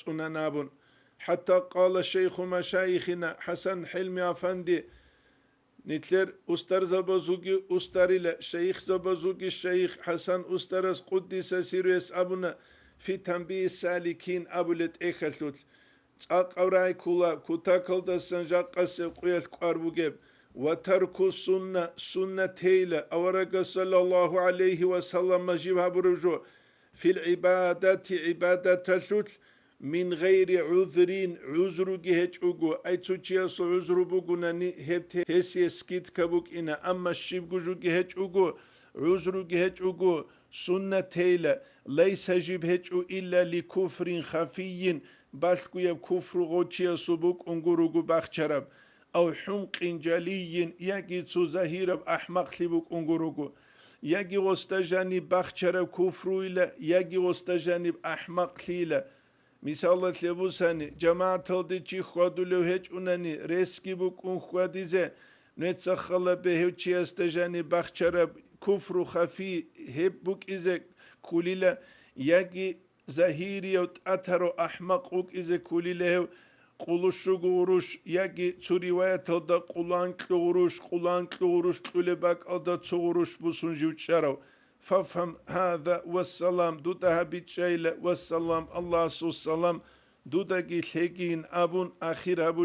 نابون حتى قال الشيخ مشايخنا حسن حلمي أفندي نتلر أستر زبزوجي أستريلا شيخ زبزوجي الشيخ حسن أسترس قدس سيريس أبونا في تنبيه السالكين أبولت إخلوت أقراي كولا كتاكل دسن جاقس قيل قاربوجب وترك سنة تيلا أورق صلى الله عليه وسلم مجيبها برجو في العبادة عبادة تلوت من غير عذرين عذر جهج أجو أي تشيس عذر بجونني هبت هسي سكيت كبوك إنا أما الشيب جو جهج أجو عذر جهج أجو سنة تيلا ليس جبهج إلا لكفر خفي بلكو يب كفر غوتشي سبوك أنجروجو بخشرب أو حمق جلي يجي تزهيرب أحمق لبوك أنجروجو يجي وستجاني بخشرب كفر إلى يجي وستجاني أحمق ليلا مثال لبوساني جماعة تلدي خادو لوهج أنني رسكي بوك أن خاديزه نتسخل بهوتشي استجاني بخشرب كفر خفي هب بوك إذا كليلا يجي زهيري أترو أحمق أوك إذا كليلا قلوش غوروش يجي تريواية تلدا قلان كلوروش كلباك أدا تغوروش بسون جوتشارو فافهم هذا والسلام دودا بيتشايلة والسلام الله سو السلام دودا جي أبون أخير أبو